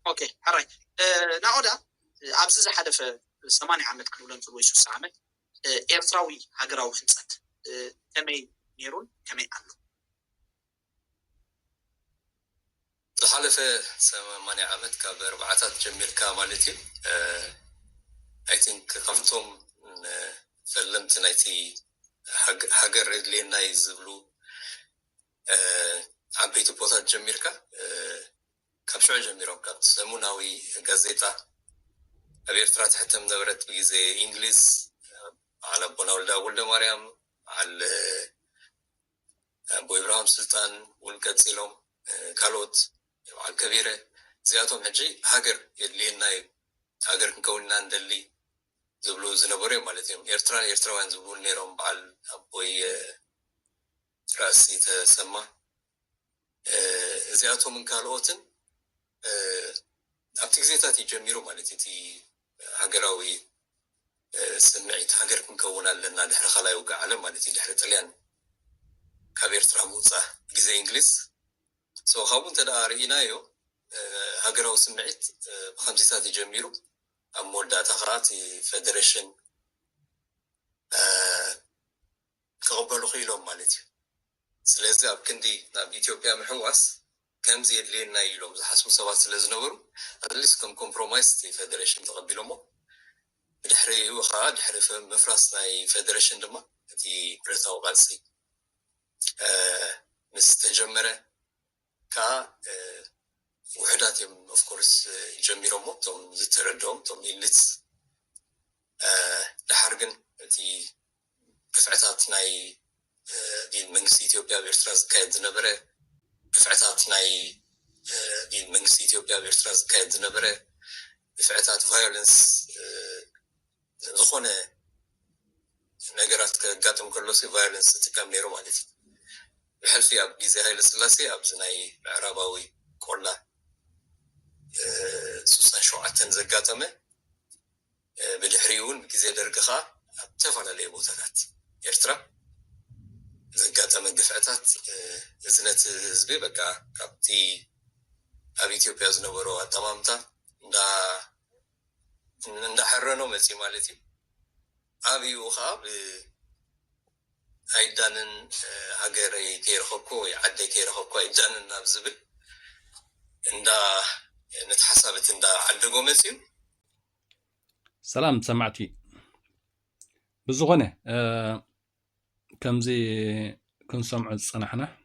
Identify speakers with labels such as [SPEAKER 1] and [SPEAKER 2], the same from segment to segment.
[SPEAKER 1] اوكي حراي نعودا ابزز حدف 8 عامت كلولن في ويسو سامت ኤርትራዊ ሀገራዊ ህንጸት ከመይ ነይሩን ከመይ አሉ
[SPEAKER 2] ተሐለፈ 8 ዓመት ካብ 4 ጀሚርካ ማለት እዩ አይ ቲንክ ከፍቶም ፈለምት ናይቲ ሀገር ሌና ይዝብሉ ዓበይቲ ቦታት ጀሚርካ ካብ ሽዑ ጀሚሮም ካብ ሰሙናዊ ጋዜጣ ኣብ ኤርትራ ትሕተም ነበረት ብግዜ እንግሊዝ على ابونا ولد مريم على ابو ابراهيم سلطان والقصيلهم كالوت على الكبيره زياتهم حجي هاجر يلينا هاجر كوننا ندلي زبلو زنبوري مالتهم ኤርትራውያን ዝብሉ ነይሮም በዓል አቦይ ራሲ ተሰማ زياتهم ካልኦትን ኣብቲ ግዜታት ይጀምሩ ማለት እቲ ሃገራዊ سمعت هاجر كوننا لنا دحر خلايا وقع على مالتي دحر طليان كابير تراموصا غزي انجليز سو خاون تدارينا يو هاجرو سمعت بخمسة ساعات يجميرو امول داتا خراتي فيدريشن كقبلو خيلهم مالتي سلازي اب كندي ناب اثيوبيا محواس كم زيد لينا يلوم حسب سبات سلازنورو اتليست كم كومبرومايز تي فيدريشن تقبلومو دحري وخاد حرف مفرس ناي فيدريشن دما تي بريتاو قالسي مستجمره كا وحداتهم اوف كورس يجمروا توم زتردوم توم يلت دحرغن تي دفعتات ناي دي منكس اثيوبيا بيرتراز كايد نبره دفعتات ناي دي منكس اثيوبيا بيرتراز كايد نبره دفعتات فايولنس ዝኾነ ነገራት ከጋጥም ከሎሲ ቫዮለንስ ተካም ነይሩ ማለት እዩ ብሕልፊ ኣብ ግዜ ሃይለ ስላሴ ኣብ ዝናይ ምዕራባዊ ቆላ 67 ዘጋጠመ ብድሕሪውን ግዜ ደርግኻ ኣብ ተፈላለየ ቦታታት ኤርትራ ዘጋጠመ ግፍዕታት እዝነት ህዝቢ በቃ ካብቲ ኣብ ኢትዮጵያ ዝነበሩ ኣጠማምታ እንዳحرنو مصي مالتي ابيو خاب ايدانن هاجري كيرخكو يعدي كيرخكو ايدانن نابزبل اندا نتحسبت اندا عندغو مصي
[SPEAKER 3] سلام سمعتي بزغنه كمزي كنسمع صنحنا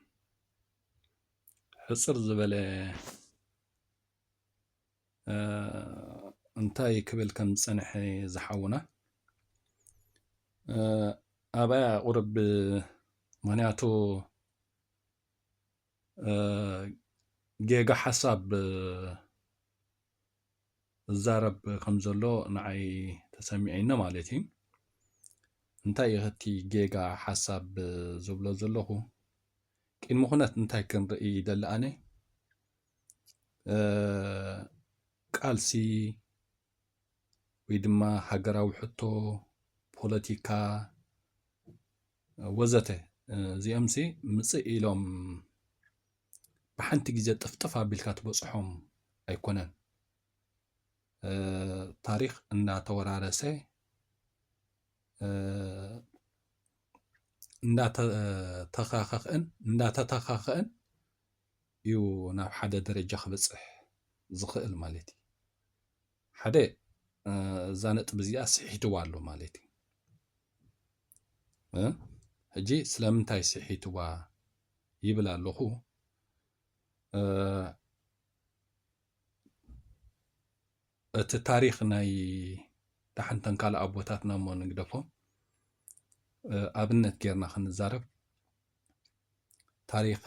[SPEAKER 3] حصر زبله انتاي كبل كم صنح زحونا ابا قرب منياتو جيجا حساب الزارب خمزلو نعي تسمعينا مالتي انتاي غتي جيجا حساب زبلو زلوخو كين مخنات انتاي كنرئي دلاني قالسي ويدما هاجراو حتو بوليتيكا وزته زي امسي مصي إلهم بحنت جزء طفطفا بالكات بصحهم أيكونن تاريخ إن تورارسه إن تتخاخن يو ناب حدا درجة خبصح زخيل مالتي حدا زانت بزيا صحيتو والو مالتي هجي سلامنتاي صحيتو يبلا لخو التاريخ ناي تحنتن كالا ابوتاتنا مو نقدفو ابنت كيرنا خنزارب تاريخ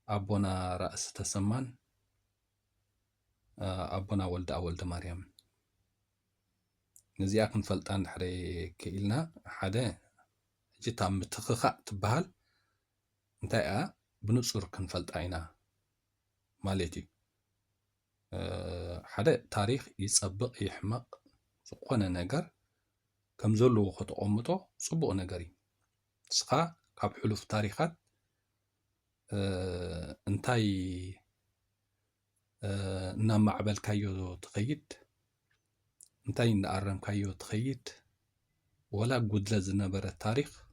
[SPEAKER 3] ابونا راس تسمان ابونا ولد مريم نزياكن فلطان حري كيلنا حدا جيتا متخخا تبال انتايا بنصور كنفلط عينا مالتي حدا تاريخ يصبق يحمق زقنا نجر كم زلو خطقمطو صبق نجري سخا كاب حلف تاريخات انتاي نام معبل كايو تخيد انتاي نقرم كايو تخيد ولا قدلة زنبر التاريخ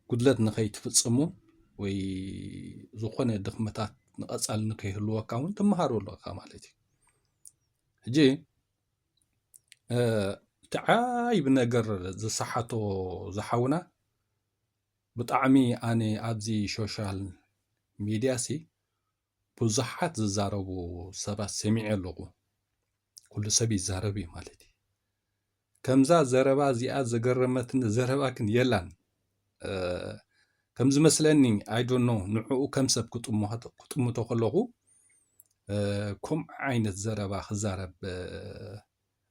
[SPEAKER 3] قدلة نخيت فتصمو وي زقنا دخمتات نقصال نكيهلو كاون تمهارو لو مالتي جي تعايب نجر زصحتو زحونا بطعمي أنا أبزي سوشيال ميديا سي بزحات زاربو سبا سميع اللغو كل سبي زاربي مالتي كمزا زربا زياد زقرمتن زربا كن يلان كمز مسلني I don't know نعو كم سب كتمو تخلقو كم عين الزربا خزارب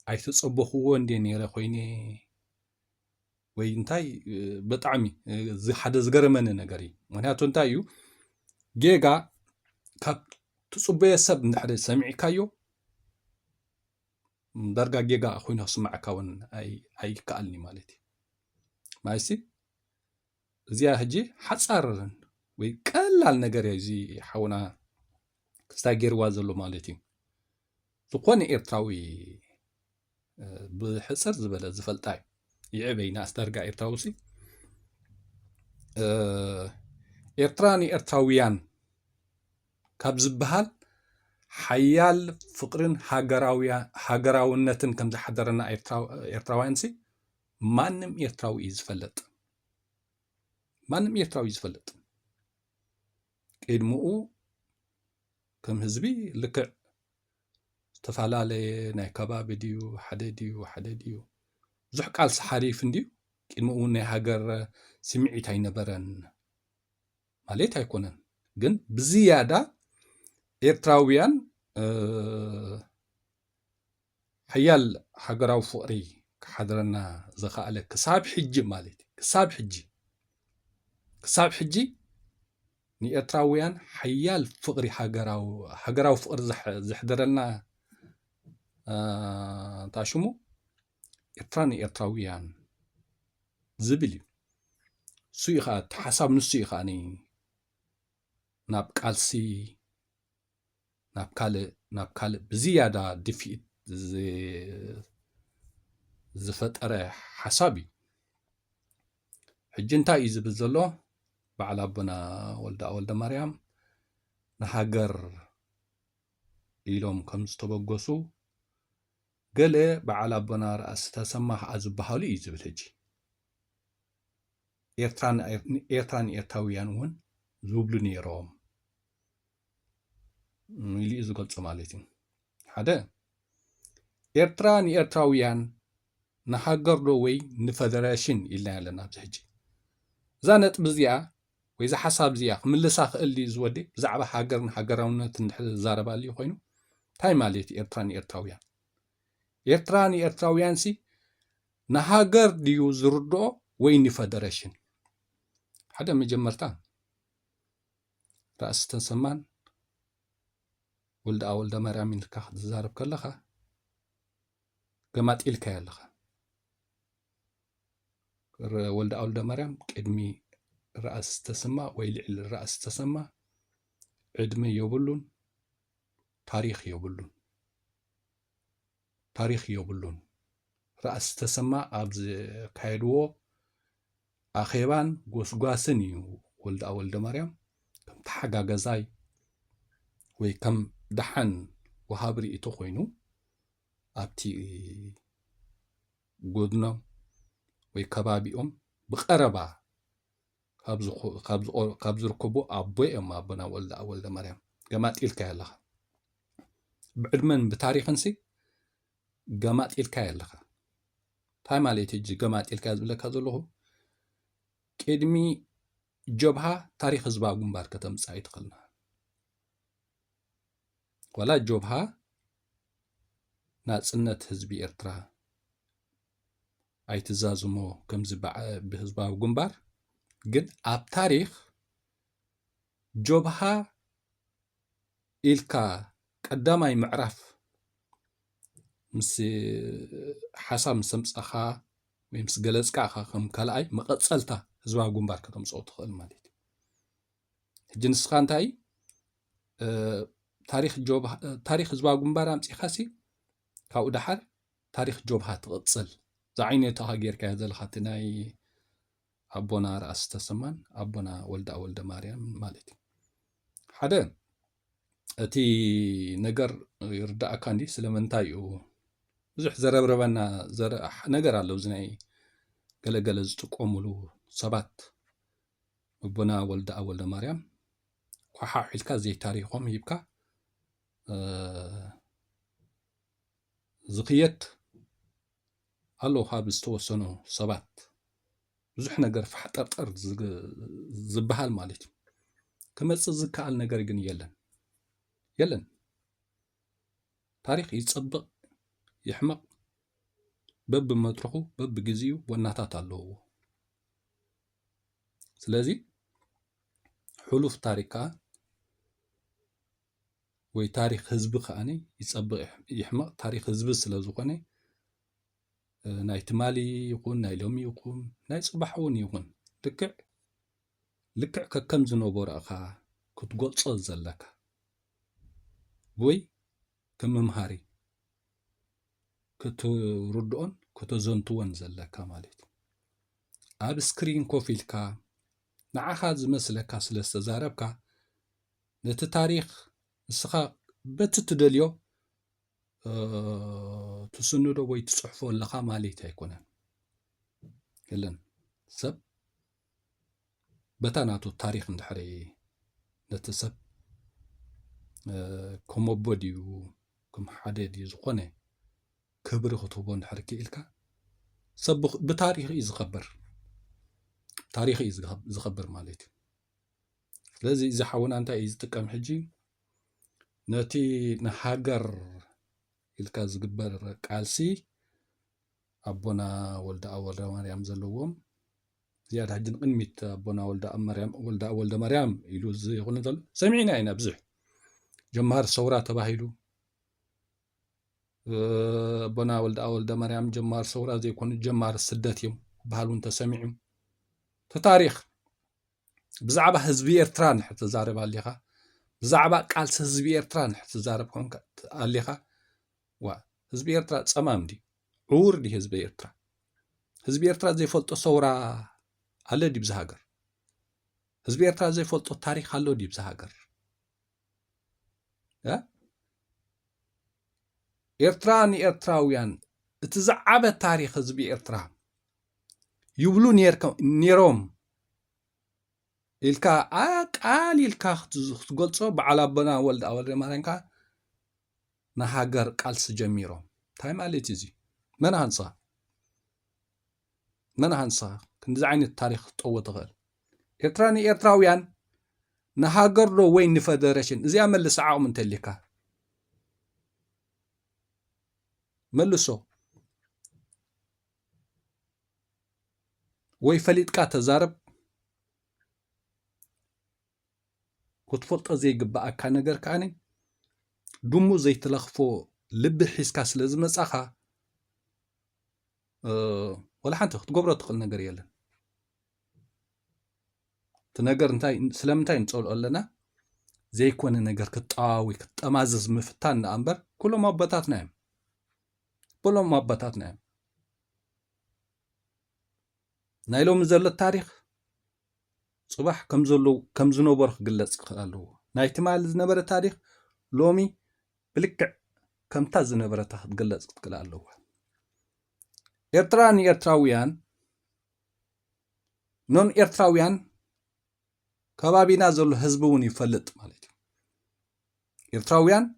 [SPEAKER 3] أي تصبحو وندي نيرا خويني وينتاي بطعمي زي حدا زقرمن نغري معناتو انتايو جيجا كاب تصبيه سب نحد سمعي كايو درجة جيجا أخوينا سمع كون أي كألني مالتي ماشي زي هجي حصار ويقلال نغري زي حونا ستاغير وازلو مالتي زقوني إرتراوي بحصر زبالة زفلتاي يعبي ناس درجة إرتراوسي إرتراني إرتراويان كاب زبهال حيال فقرن هاجراونتن كم زحضرنا إرتراويانسي مانم إرتراوي يزفلت قدمو كم هزبي لك تفعلالي ناي كباب ديو حدديو زح قال سحريف نديو قدمو ناي هاجر سمعيت نبرن ماليت هيكونن جن بزيادة إرتراويان حيال حقراو فقري كحضرنا زخالة كساب حجي مالتي كساب حجي ني إرتراويان حيال فقري حقراو فقر زحضرنا تاشمو إرتراويان زبلي سويخا تحساب نسويخا ني ناب قالسي ناب كالي بزيادة دفيت زفترة حسابي حجنتا يزبل زلو بعل أبنا ولد مريم نهاجر إلهم كم ستبقسو قال بعل أبنا رأس تسمح أزبهالي يزبل هجي إرتراويان ون زوبلو نيروم ميلي إزو مالتي حدا إرتراويان نهاجر دوي نفدراشن إلا لنا بزحجي زانت بزيا وإذا حساب زيا ملساخ اللي زودي زعبا هاجرنا تنحل زاربا اللي خوينو تاي مالتي إرتراويان سي نهاجر ديو زردو وين نفدراشن حدا مجمرتان رأس تنسمان ولد مرامين كاخد زارب كلخا قمات إلكا يلخا ولد مرام قدمي رأس تسمى ويلعل رأس تسمى عدمي يبلون تاريخ يبلون رأس تسمى أبز كايدو أخيبان قوسقاسني ولد مرام كم تحقا غزاي وي كم دحن وهابري إتو خوينو أبتي قدنا وي كبابيهم بقربا قابز ركبو أبوي أما أبنا ولد مريم قامات إلكا يلخا بعدمن بتاريخ نسي قامات إلكا يلخا تاي مالي تجي قامات إلكا يزبلك هذا كدمي جبها تاريخ زبا قنبار كتم سعيد قلنا ولا جبها ناصنت حزبي إرترا أيتزازمو كم زبا بحزبا قنبار قد أب تاريخ جبها إلكا قداماي معرف مس حسام سمصخا ويمس جلسكا خم كلاي مقصلتا هزوا غمبار كتمصو تخل مالتي جنس خانتاي تاريخ هزوا غمبار امصي خاسي كاو دحر تاريخ جوبها تقصل زعينه تهاجركا زلخات ناي أبونا رأس تسمان أبونا ولد مريم مالتي حدا أتي نجر يردأ كاندي سلمنتايو بزح زربربنا نجر على وزناي قال زتقوملو سبات أبونا ولد مريم وحا حلكا زي تاريخهم يبكى زقيت الله هابز توسنو سبات بزح نجر فحطر زبحال مالتي كمص زكال نجر ግን يلن تاريخ يتصبق يحمق بب مترخو بب جزيو وناتات الله سلازي حلوف تاريخا وي تاريخ حزب خاني يتصبق يحمق تاريخ حزب سلازوخني ناي تمالي يكون ناي لومي يكون ناي صباحون يكون لكع ككم زنوبور أخا كتقلص زلك بوي كم مهاري كتردون كتزنتون زلك مالت أب سكرين كوفيلكا نعخا زمسلكا سلسة زاربكا نت تاريخ السخا بتتدليو تسندو وي تصحفو لخا مالت هيكونن يلن سب بتاناتو التاريخ ندحري نتسب كم بديو كم حددي زخنه كبر خطوبون حركي إلكا سب بتاريخ يزخبر تاريخ يزخبر مالتي لذي إذا حاولنا أنت يزتكم حجي نتي نحجر إلكا زقبر قالسي أبونا ولد مريم زلوهم زيادة حجن قنميت أبونا ولد مريم يلوز يقولون ذل سمعنا هنا بزح جمهر صورة تباهيلو أبونا ولد مريم جمهر صورة زي يكون جمهر السدات يوم بهالون تسمعهم تاريخ بزعبة حزبي إرتران حتى زارب عليها بزعبة قال حزبي إرتران حتى زارب كون عليها وحزبي إرتران سمام دي عور دي حزبي إرتران حزبي إرتران زي فلتو صورة على دي بزهاجر حزبي إرتران زي فلتو تاريخ على دي بزهاجر إرتراويان تزعبة تاريخ حزبي إرتران يبلو نيروم إلكا قال إلكا تقولصو بعلى بنا ولد مريم نهاجر قال سجميروم تايم عليتي زي من هنصا كنت عين التاريخ طوة غير إرتراويان نهاجر له وين نفدرشن زي عمل ساعة من تلكا ملسو ويفليتكا تزارب كتفلط زي قبعة كان نجر كاني دمو زي تلخفو لب حسكا سلازم نساخا ولا حانت تقبرو تقل نجر يلا تنجر انتاي سلامتاي نتقول لنا زي كون نجر كتاوي كتامازز مفتان أمبر كلهم مبتات نعم نايلوم زل التاريخ صباح كم زنوبر قلص قالو نايتمال زنبر التاريخ لومي بلكع كم تاز زنبر تقلص قالو إرتراويان نون إرتراويان كبابينا زل حزبون يفلط مالتي إرتراويان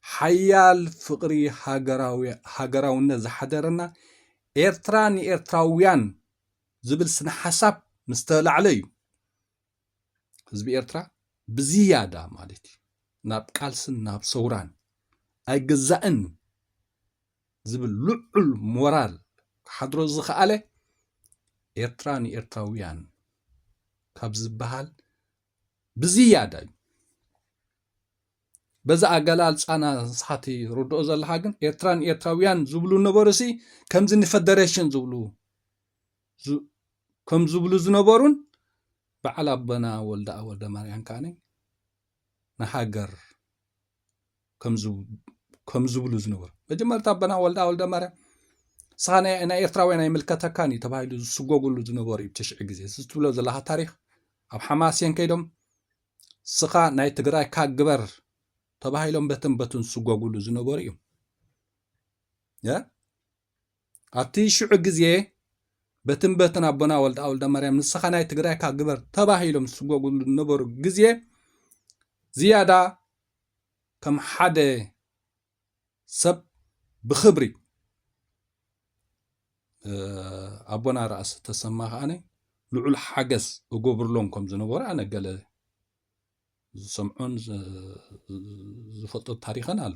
[SPEAKER 3] حيال فقري هاجراونا زحدرنا إرتراويان زبل سن حساب مستل عليه حزب إرترا بزيادة مالتي ناب قالسن ناب صوران أي جزائن زبل لعل مورال حضرو زخاله إرتراويان كابز بحال بزيادة በዛ ኣገላልፃና ንስኻቲ ርድኦ ዘለካ ግን ኤርትራን ኤርትራውያን ዝብሉ ነበሩሲ ከምዚ ንፌደሬሽን ከም ዝብሉ ዝነበሩን በዓል ኣቦና ወልደ ማርያም ካነ ንሃገር ከም ዝብሉ ዝነበሩ መጀመርታ ኣቦና ወልደ ማርያም ስኻ ናይ ኤርትራውያን ኣይምልከተካኒ ተባሂሉ ዝስጎግሉ ዝነበሩ እዩ ብትሽዒ ግዜ ዝትብሎ ዘለካ ታሪክ ኣብ ሓማስየን ከይዶም ስኻ ናይ ትግራይ ካግበር ተባሂሎም በትን ዝስጎግሉ ዝነበሩ እዮም ኣብቲ ሽዑ ግዜ በትን ኣቦና ወልደ ማርያም ንስኻ ናይ ትግራይ ካግበር ተባሂሎም ዝስጎግሉ ዝነበሩ ግዜ ዝያዳ ከም ሓደ ሰብ ብክብሪ ኣቦና ራእሲ ተሰማ ከዓነ ልዑል ሓገዝ እገብርሎም ከም ዝነበሩ ኣነ ገለ ዝሰምዖን ዝፈልጦ ታሪክን ኣሎ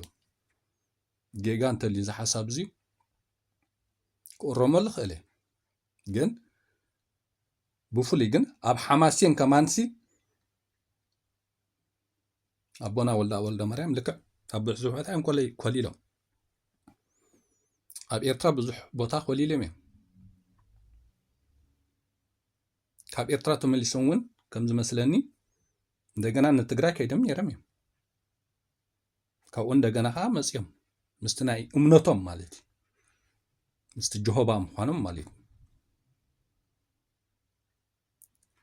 [SPEAKER 3] ጌጋ እንተልዩ ዝሓሳብ እዙ ክቅረመሉ ክእለ ግን ብፍሉይ ግን ኣብ ሓማስየን ከማንሲ ኣቦና ወልደ ማርያም ልክዕ ኣብ ብዙሕ ቦታ እዮም ኮሊሎም ኣብ ኤርትራ ብዙሕ ቦታ ኮሊሎም እዮም ካብ ኤርትራ ተመሊሶም እውን ከም ዝመስለኒ እንደገና ንትግራይ ከይዶም ነይሮም እዮም ካብኡ እንደገና ከዓ መፅኦም ምስቲ ናይ እምነቶም ማለት እዩ ምስቲ ጀሆባ ምኳኖም ማለት እዩ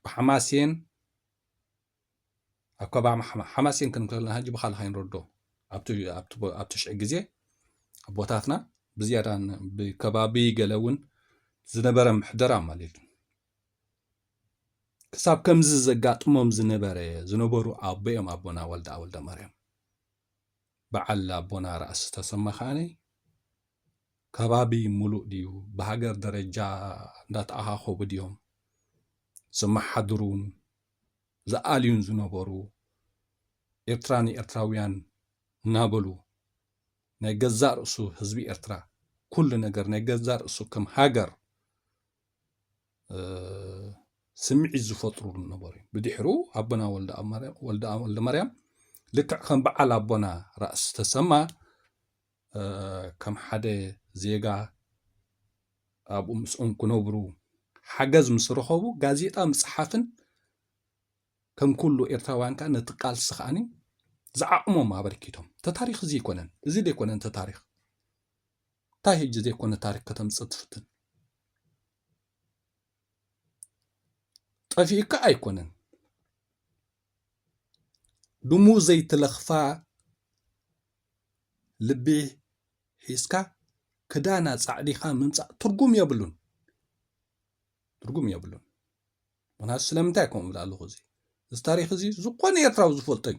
[SPEAKER 3] ብሓማስየን ኣብ ከባቢ ሓማስየን ክንከለና ሕጂ ብካልካ ይንረዶ ኣብቲ ሽዑ ግዜ ኣቦታትና ብዝያዳ ብከባቢ ገለ እውን ዝነበረ ምሕደራ ማለት እዩ ክሳብ ከምዚ ዘጋጥሞም ዝነበሩ ኣቦኦም ኣቦና ወልደ ማርያም በዓል ኣቦና ራእሲ ተሰማ ከዓነ ከባቢ ሙሉእ ድዩ ብሃገር ደረጃ እንዳተኣኻኸቡ ድዮም ዘመሓድሩን ዝኣልዩን ዝነበሩ ኤርትራን ኤርትራውያን እናበሉ ናይ ገዛእ ርእሱ ህዝቢ ኤርትራ ኩሉ ነገር ናይ ገዛእ ርእሱ ከም ሃገር ስምዒት ዝፈጥሩሉ ነበሩ ብድሕሩ ኣቦና ወልደ ማርያም ልክዕ ከም በዓል ኣቦና ራእሲ ተሰማ ከም ሓደ ዜጋ ኣብኡ ምስኦም ክነብሩ ሓገዝ ምስ ረኸቡ ጋዜጣ ምፅሓፍን ከም ኩሉ ኤርትራውያን ከዓ ነቲ ቃልሲ ከዓኒ ዝዓቕሞም ኣበርኪቶም ተታሪክ እዚ ይኮነን እዚ ዘይኮነን ተታሪክ እንታይ ሕጂ ዘይኮነ ታሪክ ከተምፅእ ትፍትን ጠፊእካ ኣይኮነን ድሙ ዘይትለኽፋ ልቢ ሒዝካ ክዳና ፃዕዲኻ ምምፃእ ትርጉም የብሉን ምክንያቱ ስለምንታይ ከምኡ ብላ ኣለኹ እዚ ታሪክ እዚ ዝኾነ ኤርትራዊ ዝፈልጦ እዩ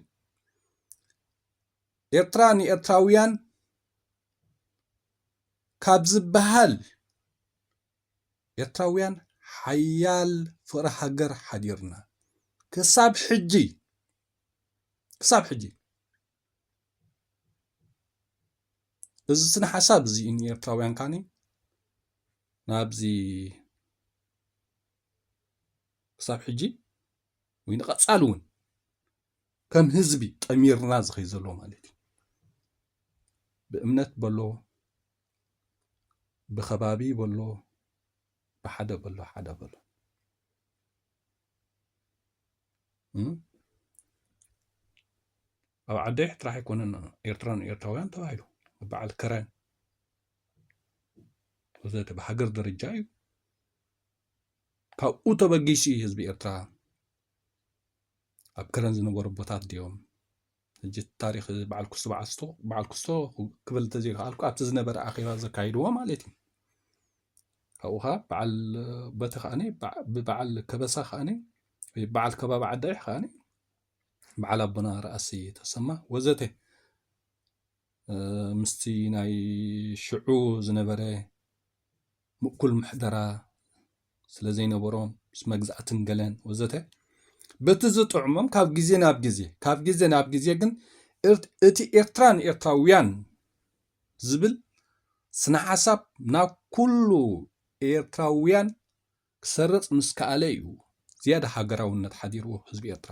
[SPEAKER 3] ኤርትራ ንኤርትራውያን ካብ ዝበሃል ኤርትራውያን ሓያል ፍቅሪ ሃገር ሓዲርና ክሳብ ሕጂ እዚ ስነ ሓሳብ እዚ ንኤርትራውያን ካኒ ናብዚ ክሳብ ሕጂ ወይ ንቐፃሊ እውን ከም ህዝቢ ጠሚርና ዝኸይ ዘሎ ማለት እዩ ብእምነት በሎ ብኸባቢ በሎ ብሓደ በሎ ኣብ ዓደይ ጥራሕ ኣይኮነን ኤርትራን ኤርትራውያን ተባሂሉ በዓል ከረን ወዘተ ብሃገር ደረጃ እዩ ካብኡ ተበጊሱ ህዝቢ ኤርትራ ኣብ ከረን ዝነበሩ ቦታት ድዮም ሕጂ ታሪክ በዓል ክስቶ ክብል ተዘይከኣልኩ ኣብቲ ዝነበረ ኣኼባ ዘካይድዎ ማለት እዩ ካብኡ ከዓ በዓል በቲ ከዓኒ ብበዓል ከበሳ ከዓኒ ወይ በዓል ከባቢ ዓዳይ ከዓኒ በዓል ኣቦና ራእሲ ተሰማ ወዘተ ምስቲ ናይ ሽዑ ዝነበረ ምእኩል ምሕደራ ስለ ዘይነበሮም ምስ መግዛእትን ገለን ወዘተ በቲ ዝጥዕሞም ካብ ግዜ ናብ ግዜ ግን እቲ ኤርትራን ኤርትራውያን ዝብል ስነ ሓሳብ ናብ ኩሉ ኤርትራውያን ክሰርፅ ምስ ከኣለ እዩ ዝያዳ ሃገራውነት ሓዲርዎ ህዝቢ ኤርትራ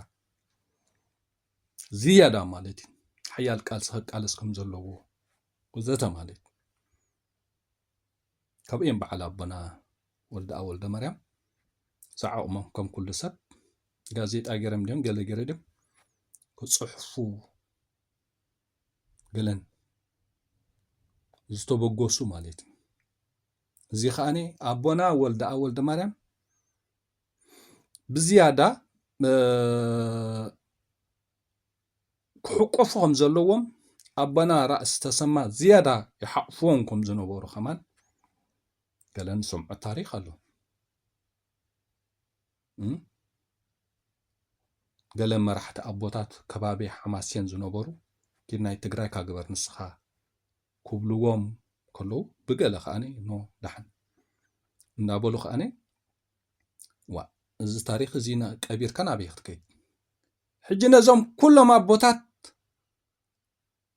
[SPEAKER 3] ዝያዳ ማለት እዩ ሓያል ቃልሲ ክቃለስ ከም ዘለዎ ወዘተ ማለት ካብ እዮም በዓል ኣቦና ወልደ ኣብ ወልደ ማርያም ዝዓቕሞም ከም ኩሉ ሰብ ጋዜጣ ገይሮም ድዮም ገለ ገይረ ድዮም ክፅሕፉ ገለን ዝተበገሱ ማለት እዩ እዚ ከዓኒ ኣቦና ወልደ ኣብ ወልደ ማርያም ብዝያዳ ክሕቆፉ ከም ዘለዎም ኣቦና ራእሲ ተሰማ ዝያዳ ይሓቕፍዎም ከም ዝነበሩ ከማን ገለ ንሰምዖ ታሪክ ኣሎ ገለ መራሕቲ ኣቦታት ከባቢ ሓማስየን ዝነበሩ ግን ናይ ትግራይ ካግበር ንስኻ ክብልዎም ከለዉ ብገለ ከዓኒ ኖ ዳሕን እንዳበሉ ከዓኒ ዋ እዚ ታሪክ እዚ ቀቢርካ ናበይ ክትከይድ ሕጂ ነዞም ኩሎም ኣቦታት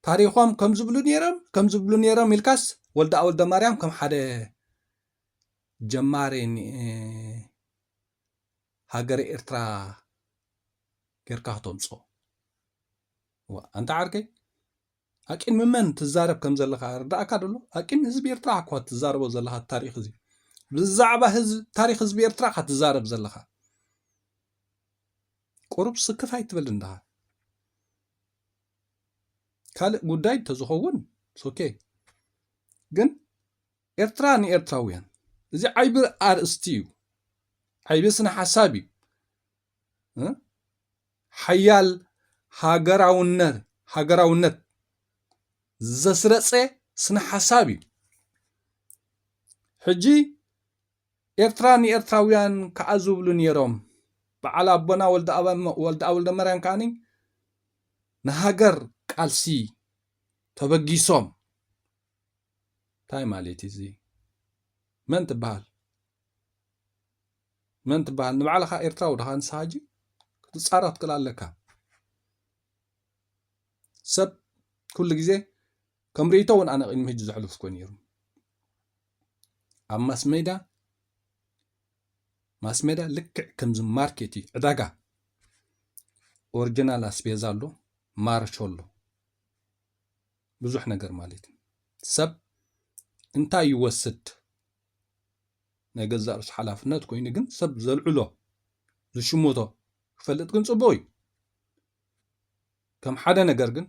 [SPEAKER 3] ታሪኾም ከም ዝብሉ ነይሮም ኢልካስ ወልደ ኣብ ወልደ ማርያም ከም ሓደ ጀማሪ ሃገረ ኤርትራ ጌርካ ክተምፆ ኣንታ ዓርከይ ኣቂድሚ መን ትዛረብ ከም ዘለካ ርዳእካ ደሎ ኣቂድሚ ህዝቢ ኤርትራ እኳ ትዛረቦ ዘለካ ታሪክ እዚ ብዛዕባ ታሪክ ህዝቢ ኤርትራ ካ ትዛረብ ዘለካ ቁሩብ ስክፍ ኣይትብል እንዳኻ ካልእ ጉዳይ እንተዝኸውን ኦኬ ግን ኤርትራ ንኤርትራውያን እዚ ዓይቢ ኣርእስቲ እዩ ዓይቢ ስነ ሓሳብ እዩ ሓያል ሃገራውነት ዘስረፀ ስነ ሓሳብ እዩ ሕጂ ኤርትራ ንኤርትራውያን ከዓ ዝብሉ ነይሮም በዓል ኣቦና ወልደ ኣብ ወልደ ማርያም ከዓኒ ንሃገር ቃልሲ ተበጊሶም እንታይ ማለት እዚ መን ትበሃል ንባዕልኻ ኤርትራዊ ዲኻ ንስኻ ሕጂ ክትፃረፍ ትክእል ኣለካ ሰብ ኩሉ ግዜ ከም ርእይቶ እውን ኣነ ቅድሚ ሕጂ ዘሕልፍ ኮ ነይሩ ኣብ ማስሜዳ ልክዕ ከምዚ ማርኬት እዩ ዕዳጋ ኦሪጂናል ኣስቤዛ ኣሎ ማርሾ ኣሎ ብዙሕ ነገር ማለት እዩ ሰብ እንታይ ይወስድ ናይ ገዛእ ርእሱ ሓላፍነት ኮይኑ ግን ሰብ ዘልዕሎ ዝሽሙቶ ክፈልጥ ግን ፅቡቅ እዩ ከም ሓደ ነገር ግን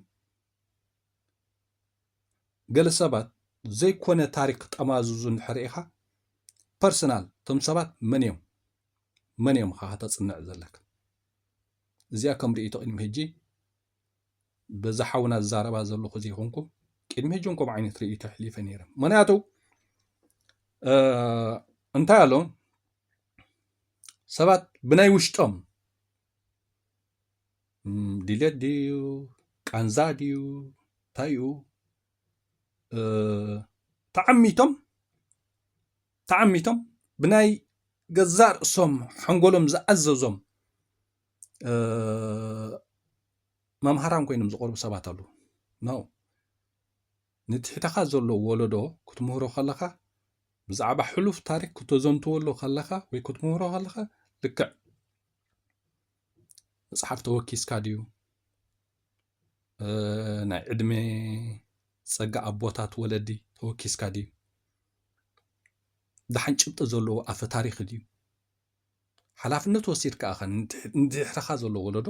[SPEAKER 3] ገለ ሰባት ዘይኮነ ታሪክ ጠማዝዙ እንድሕር ኢኻ ፐርሰናል እቶም ሰባት መን እዮም ካ ተፅንዕ ዘለካ እዚኣ ከም ርእይቶ ቅድሚ ሕጂ በዛ ሓውና ዝዛረባ ዘለኹ ዘይኮንኩም ቅድሚ ሕጂ እንኩም ዓይነት ርእይቶ ሕሊፈ ነይረ ምክንያቱ እንታይ ኣሎ ሰባት ብናይ ውሽጦም ድሌት ድዩ ቃንዛ ድዩ እንታይ እዩ ተዓሚቶም ብናይ ገዛእ ርእሶም ሓንጎሎም ዝኣዘዞም መምሃራን ኮይኖም ዝቆርቡ ሰባት ኣለዉ ነው ንትሕተኻ ዘሎ ወለዶ ክትምህሮ ከለካ ብዛዕባ ሕሉፍ ታሪክ ክትዘንትወሉ ከለካ ወይ ክትምህሮ ከለካ ልክዕ መፅሓፍ ተወኪስካ ድዩ ናይ ዕድመ ፀጋ ኣቦታት ወለዲ ተወኪስካ ድዩ ድሓን ጭብጢ ዘለዎ ኣፈ ታሪክ ድዩ ሓላፍነት ወሲድካ ኢኻ ንድሕርኻ ዘሎ ወለዶ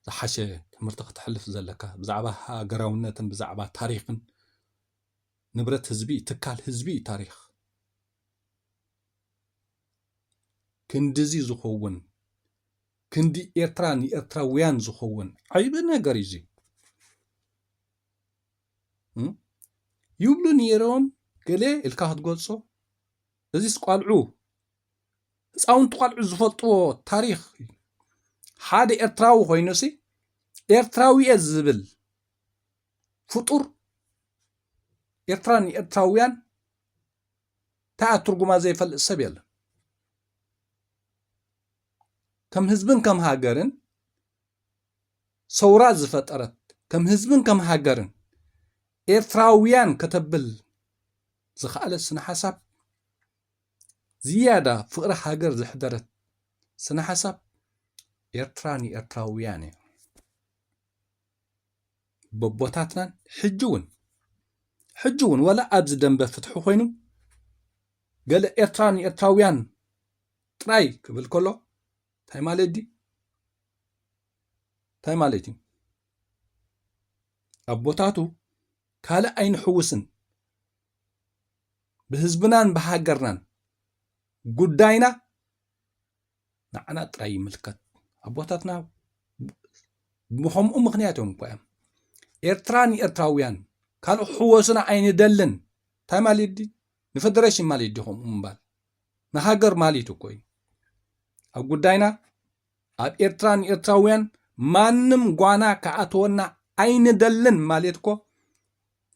[SPEAKER 3] ዝሓሸ ትምህርቲ ክትሕልፍ ዘለካ ብዛዕባ ሃገራውነትን ብዛዕባ ታሪክን ንብረት ህዝቢ ትካል ህዝቢ ታሪክ ክንዲዚ ዝኸውን ክንዲ ኤርትራ ንኤርትራውያን ዝኸውን ዓይቢ ነገር እዩ ይብሉ ነይሮም ገለ ኢልካ ክትገልፆ እዚስ ቋልዑ ህፃውንቲ ቋልዑ ዝፈልጥዎ ታሪክ ሓደ ኤርትራዊ ኮይኑሲ ኤርትራዊ እየ ዝብል ፍጡር ኤርትራ ንኤርትራውያን እንታይ ትርጉማ ዘይፈልጥ ሰብ የለን ከም ህዝብን ከም ሃገርን ሰውራ ዝፈጠረት ከም ህዝብን ከም ሃገርን ኤርትራውያን ከተብል ዝኽኣለት ስነ ሓሳብ ዝያዳ ፍቅሪ ሃገር ዝሕደረት ስነ ሓሳብ ኤርትራ ንኤርትራውያን እያ ببوتاتنا حجون ولا أبز دنبا فتحو خوينو قال إرتران إرتراويان تراي كبل كله تاي مالدي أبوتاتو كالا أين حوسن بهزبنان بهاجرنان قداينا نعنا تراي ملكت أبوتاتنا بهم مغنياتهم قيام إرتران إرتراويان كانوا حوسنا أين دلن تاي مالدي نفدرش مالديهم أمبال نهاجر ماليتو كوي أو قداينا أب إرتران إرتراويان مانم قوانا كأتونا أين دلن ماليتكو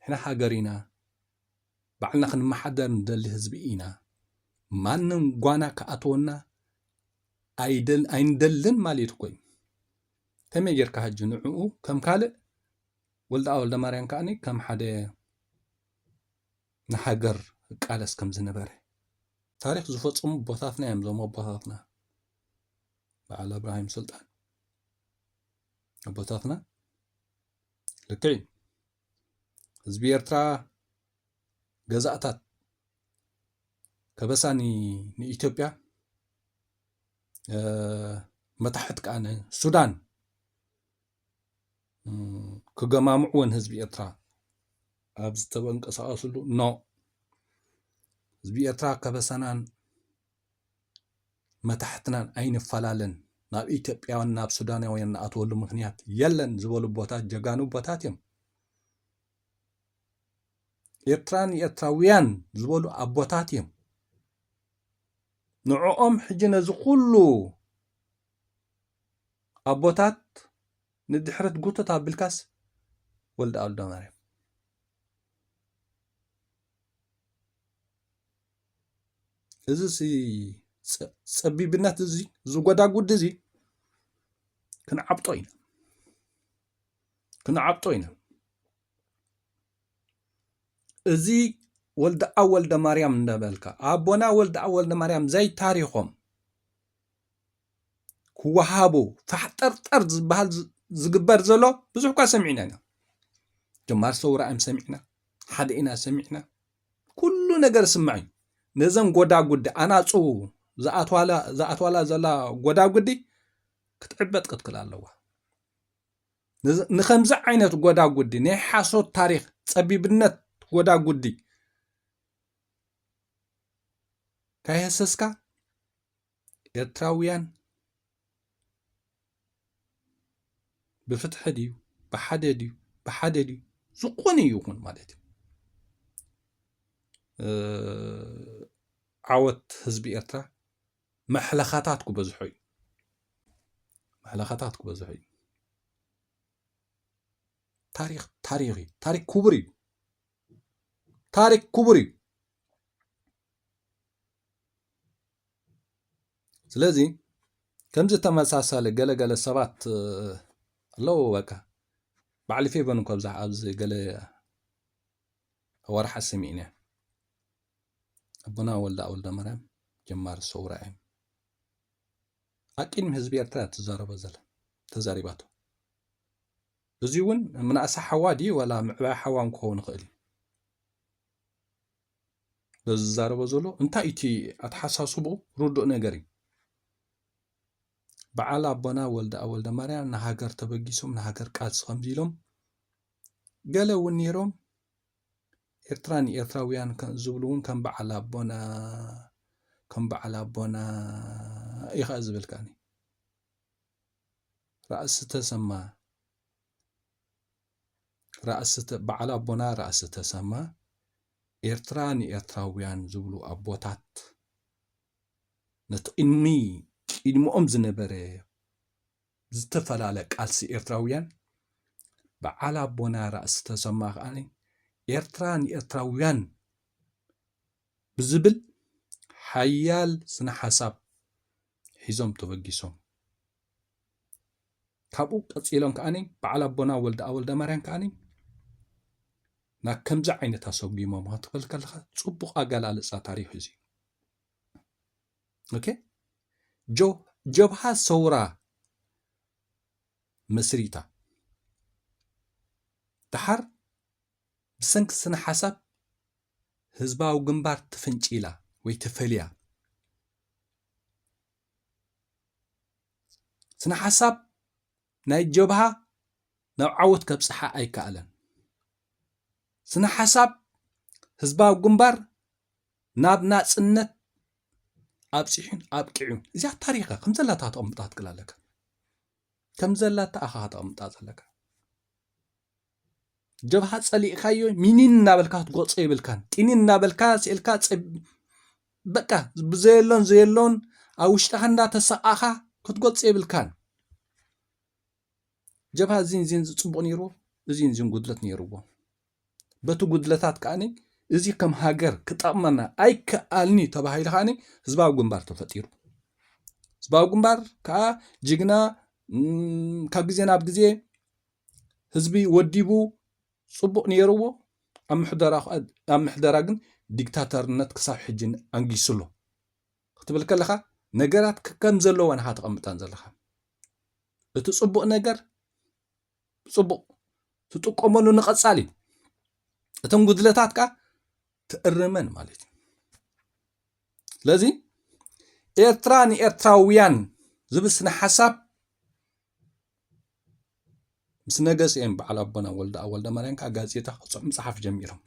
[SPEAKER 3] إحنا هاجرينا بعلنا خن ما حدا ندل هزبئينا مانم قوانا كأتونا أين دلن ماليتكو تم يجرك هالجنوع كم كالئ ولد ماريان كأني كم حدا نهاجر قالس كم زنبره تاريخ زفوت بوثاتنا يمزوم بوثاتنا على إبراهيم سلطان بوثاتنا لكي زبي إرترا جزاتات كبساني إثيوبيا متحت كأن السودان كجماعون هزبي إرترا أبز تبنك أساسلو نو زبي إرترا كبسانان متحتنا أين فلالن ناب إثيوبيا وناب سودان وين أتولو مخنيات يلن زبولو بوتات جاغانو بوتاتيم إرتران إرتراويان زبولو أبوتاتيم نعوم حجنا زخلو أبوتات ندحرت قوتة بالكاس ولد مريم إذا سي صبي بنات زي زغدا غد زي كنعبطوينا ازي ولد اول مريم ندبلك ابونا ولد اول مريم زي تاريخهم كوهابو فحطرطر زبال زغبر زلو بزحكا سمعنا جمار صورة ام سمعنا حدينا سمعنا كل نجر سمعي نزم غدا غد انا صو زاتوالا زلا غدا غدي كتعبت قتكل الله نخمز عينت غدا غدي ني حاسو تاريخ صبيبنت غدا غدي كايسسكا إرتراويان بفتح ديو بحدديو زقوني يكون مالتي عوت حزب إرترا محلخاتاتكو بزحوي تاريخ كبري سلازي كمز تمساسال قال السبات الله بكا بعلي في بنو كبزح أبز قال ورح السمينة أبنا ولد مريم جمار الصورة أكيد حزب إرترا تزارباتو بزيون من أسا حوادي ولا معبا حوان كون خيلي بزاربو زلو انتا ايتي اتحساسبو ردو نغري بعلا أبنا ولد مريم نهاجر تبقيسهم نهاجر قادس خمزيلهم قالوا ونيروم إرتراويان كان زبلون كان بعلا أبنا إيخا أزبل كاني بعلا أبنا رأس تسمى إرتراويان زبلو أبوتات نتقنمي إدمو زنبري زتفلالك ألسي إرتراويان بعلا أبنا رأس تسمى كاني إرتراويان بزبل حيال سنة حساب حزم تبقيسهم كابو قصيلون كاني بعلا أبنا ولد مريم كاني نا كم زعينة تاسوبي ما تقول كلها صبق أقل على تاريخ زي أوكي جبهة صورة مسريتا ድሓር ብሰንኪ ስነ ሓሳብ ህዝባዊ ግንባር ትፍንጪላ ወይ ትፈልያ ስነ ሓሳብ ናይ ጀብሃ ናብ ዓወት ከብፅሓ ኣይከኣለን ስነ ሓሳብ ህዝባዊ ግንባር ናብ ናጽነት ኣብፂሑን ኣብቂዑን እዚኣ ታሪኻ ከምዘላ ተቐምጣ ትክላለካ ከምዘላ ተኣኻ ተቐምጣ ዘለካ ጀብሃ ጸሊእካዮ ሚኒን እናበልካ ትጎጾ ይብልካን ጢኒን እናበልካ ስእልካ በቃ ብዘየሎን ኣብ ውሽጥኻ እንዳተሰቃኻ ክትጎጽ ይብልካን ጀብሃ እዚን ዝጽቡቕ ነይሩ እዚን ጉድለት ነይሩዎ በቱ ጉድለታት ከኣኒ እዚ ከም ሃገር ክጠቕመና ኣይከኣልኒ ተባሂሉ ከኣኒ ህዝባዊ ግንባር ተፈጢሩ ህዝባዊ ግንባር ከዓ ጅግና ካብ ግዜ ናብ ግዜ ህዝቢ ወዲቡ ጽቡቕ ነይሩዎ ኣብ ምሕደራ ግን ዲክታተርነት ክሳብ ሕጂ አንጊሱሎ ክትብል ከለኻ ነገራት ከም ዘለዎ ንኻ ተቐምጣን ዘለኻ እቲ ጽቡቕ ነገር ጽቡቕ ትጥቀመሉ ንቐጻሊ እቶም ጉድለታት ከዓ ትእርመን ማለት እዩ ስለዚ ኤርትራ ንኤርትራውያን ዝብል ስነ ሓሳብ ምስ ነገስ እዮም በዓል ኣቦና ወልደ ማርያም ከዓ ጋዜጣ ክፅዕ መፅሓፍ ጀሚሮም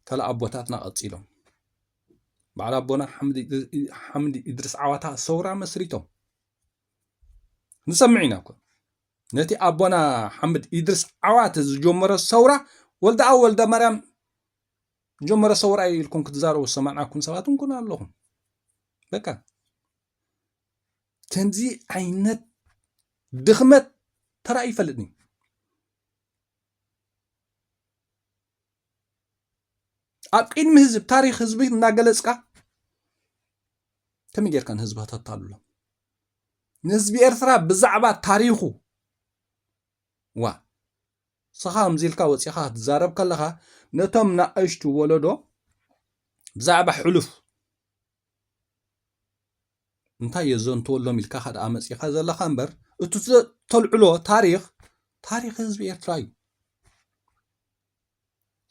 [SPEAKER 3] ካልእ ኣቦታትና ቀፂሎም በዓል ኣቦና ሓምዲ ኢድሪስ ዓዋታ ሰውራ መስሪቶም ንሰምዕ ኢና እኮ ነቲ ኣቦና ሓምድ ኢድሪስ ዓዋት ዝጀመረ ሰውራ ወልደ ማርያም ጀመረ ሰውራ ኢልኩም ክትዛረቡ ሰማዕናኩም ሰባት እንኩን ኣለኹም በቃ ከምዚ ዓይነት ድኽመት ተራእዩ ይፈልጥኒ ኣብ ቅድሚ ህዝብ ታሪክ ህዝቢ እናገለጽካ ከመይ ጌርካ ንህዝቢ ተታልሎ ንህዝቢ ኤርትራ ብዛዕባ ታሪኹ ዋ ስኻ ምዚልካ ወፂኻ ትዛረብ ከለኻ ነቶም ናእሽቱ ወለዶ ብዛዕባ ሕሉፍ እንታይ የዘንትወሎም ኢልካ ሓደ ኣመፂኻ ዘለኻ እምበር እቲ ተልዕሎ ታሪክ ህዝቢ ኤርትራ እዩ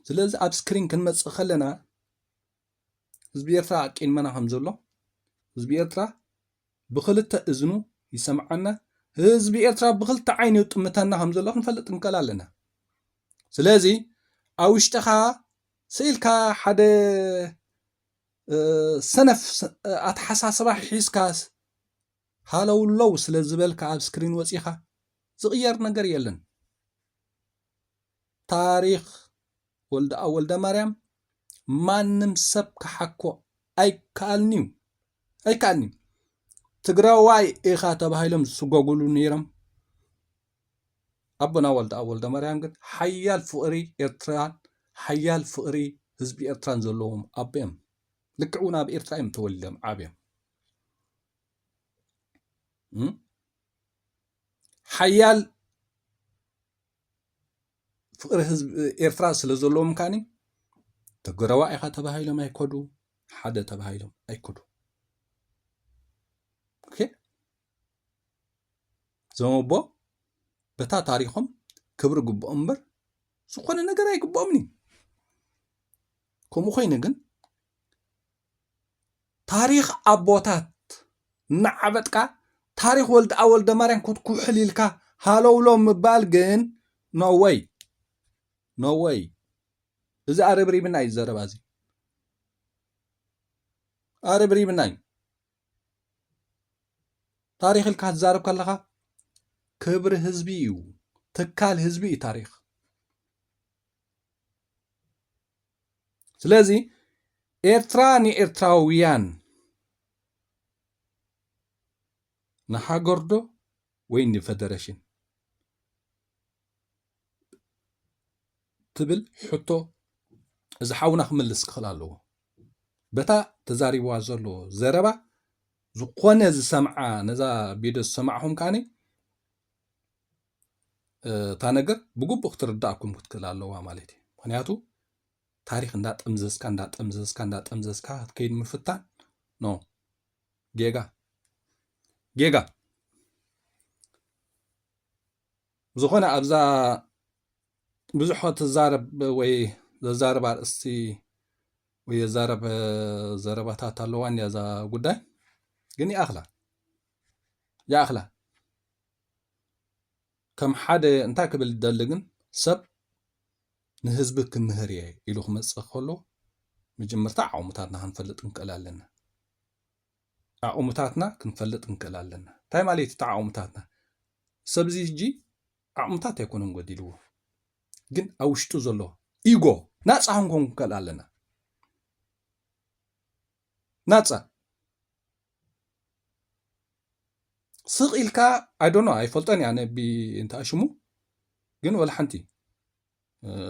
[SPEAKER 3] ስለዚ ኣብ ስክሪን ክንመጽእ ከለና ህዝቢ ኤርትራ ኣቂድመና ከም ዘሎ ህዝቢ ኤርትራ ብክልተ እዝኑ ይሰምዓና ህዝቢ ኤርትራ ብክልተ ዓይኒ ይጥምተና ከም ዘሎ ክንፈልጥ ንከል ኣለና ስለዚ ኣብ ውሽጥኻ ስኢልካ ሓደ ሰነፍ ኣተሓሳስባ ሒዝካ ሃለውለው ስለ ዝበልካ ኣብ ስክሪን ወፂኻ ዝቕየር ነገር የለን ታሪክ ወልደ ማርያም ማንም ሰብ ክሓኮ ኣይከኣልኒ ትግራዋይ ኢኻ ተባሂሎም ዝስጓጉሉ ነይሮም ኣቦና ወልደ ማርያም ግን ሓያል ፍቕሪ ኤርትራን ሓያል ፍቕሪ ህዝቢ ኤርትራን ዘለዎም ኣቦም ልክዕ እውን ኣብ ኤርትራ እዮም ተወሊዶም ዓብዮም ሓያል ፍቕሪ ህዝቢ ኤርትራ ስለ ዘለዎም ካኒ ትግራዋይ ኢኻ ተባሂሎም ኣይኮዱ ሓደ ተባሂሎም ኣይኮዱ ኦኬ ዞም ኣቦ በታ ታሪኾም ክብሪ ግብኦም እምበር ዝኾነ ነገር ኣይግብኦምኒ ከምኡ ኮይኑ ግን ታሪክ ኣቦታት እናዓበጥካ ታሪክ ወልደ ማርያም ክትኩሕል ኢልካ ሃለውሎም ምባል ግን ኖወይ እዚ ኣረብሪብና እዩ ዘረባ እዚ ኣረብሪብና እዩ ታሪክ ኢልካ ትዛረብ ከለኻ ክብሪ ህዝቢ እዩ ትካል ህዝቢ እዩ ታሪክ ስለዚ ኤርትራ ንኤርትራውያን ንሃገርዶ ወይ ንፌደሬሽን ትብል ሕቶ እዚ ሓውና ክምልስ ክኽእል ኣለዎ በታ ተዛሪብዋ ዘሎ ዘረባ ዝኾነ ዝሰምዓ ነዛ ቪድዮ ዝሰማዕኹም ካኒ እታ ነገር ብግቡእ ክትርዳእኩም ክትክእል ኣለዋ ማለት እዩ ምክንያቱ ታሪክ እንዳጠምዘዝካ ክትከይድ ምፍታን ኖ ጌጋ ዝኾነ ኣብዛ ብዙሕ ትዛረብ ወይ ዘዛረብ ኣርእስቲ ወይ የዛረብ ዘረባታት ኣለዋን እያ እዛ ጉዳይ ግን ይኣኽላ ከም ሓደ እንታይ ክብል ይደሊ ግን ሰብ ንህዝቢ ክምህር እየ ኢሉ ክመፅእ ከሎ መጀመርታ ዓቕሙታትና ክንፈልጥ ንክእል ኣለና ዓቕሙታትና ክንፈልጥ ንክእል ኣለና እንታይ ማለት እቲ ዓቕሙታትና ሰብዚ ሕጂ ዓቕሙታት ኣይኮነን ጎዲልዎ ግን ኣብ ውሽጡ ዘሎ ኢጎ ናፃ ክንኮን ንክእል ኣለና ናፃ ስቕ ኢልካ ኣይዶኖ ኣይፈልጦን እያ ነቢ እንታይ ሽሙ ግን ወላ ሓንቲ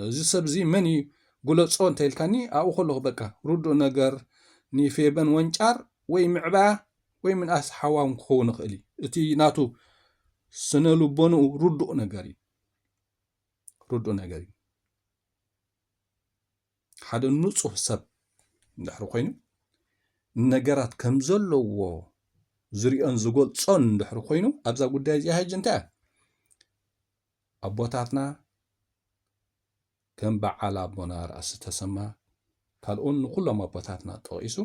[SPEAKER 3] እዚ ሰብ እዚ መን እዩ ጉለፆ እንተኢልካኒ ኣብኡ ከለኹ በቃ ሩዱእ ነገር ንፌበን ወንጫር ወይ ምዕባያ ወይ ምንኣስ ሓዋውን ክኸውን ይኽእል እዩ እቲ ናቱ ስነ ልቦንኡ ሩዱእ ነገር እዩ ሓደ ንፁህ ሰብ እንድሕሪ ኮይኑ ነገራት ከም ዘለዎ ዝሪኦን ዝገልፆን እንድሕሪ ኮይኑ ኣብዛ ጉዳይ እዚኣ ሕጂ እንታይ ኣቦታትና ከም በዓል ኣቦና ራእሲ ተሰማ ካልኦን ንኩሎም ኣቦታትና ጠቂሱ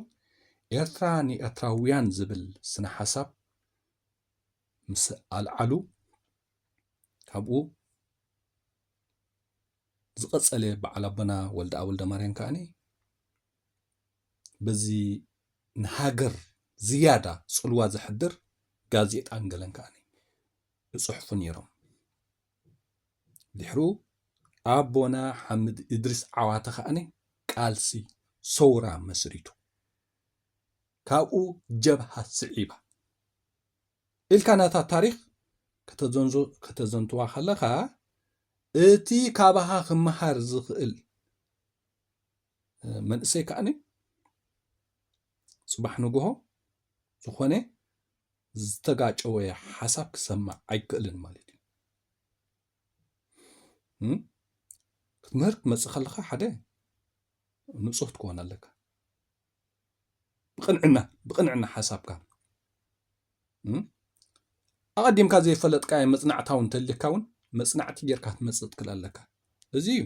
[SPEAKER 3] ኤርትራ ንኤርትራውያን ዝብል ስነ ሓሳብ ምስ ኣልዓሉ ካብኡ ዝቐፀለ በዓል ኣቦና ወልደ ማርያም ከዓኒ በዚ ንሃገር ዝያዳ ፅልዋ ዝሕድር ጋዜጣ እንገለን ከዓኒ ይፅሕፉ ነይሮም ድሕሩ ኣቦና ሓምድ ኢድሪስ ዓዋተ ከዓኒ ቃልሲ ሰውራ መስሪቱ ካብኡ ጀብሃ ስዒባ ኢልካ ናታ ታሪክ ከተዘንትዋ ከለኻ እቲ ካባኻ ክመሃር ዝኽእል መንእሰይ ከዓኒ ጽባሕ ንግሆ ዝኾነ ዝተጋጨወ ሓሳብ ክሰማዕ ኣይክእልን ማለት እዩ ክትምህር ክመፅእ ከለካ ሓደ ንፁህ ትኮን ኣለካ ብቕንዕና ሓሳብካ ኣቐዲምካ ዘይፈለጥካ መፅናዕታው እንተልካ እውን መፅናዕቲ ጌርካ ትመፅእ ትክእል ኣለካ እዚ እዩ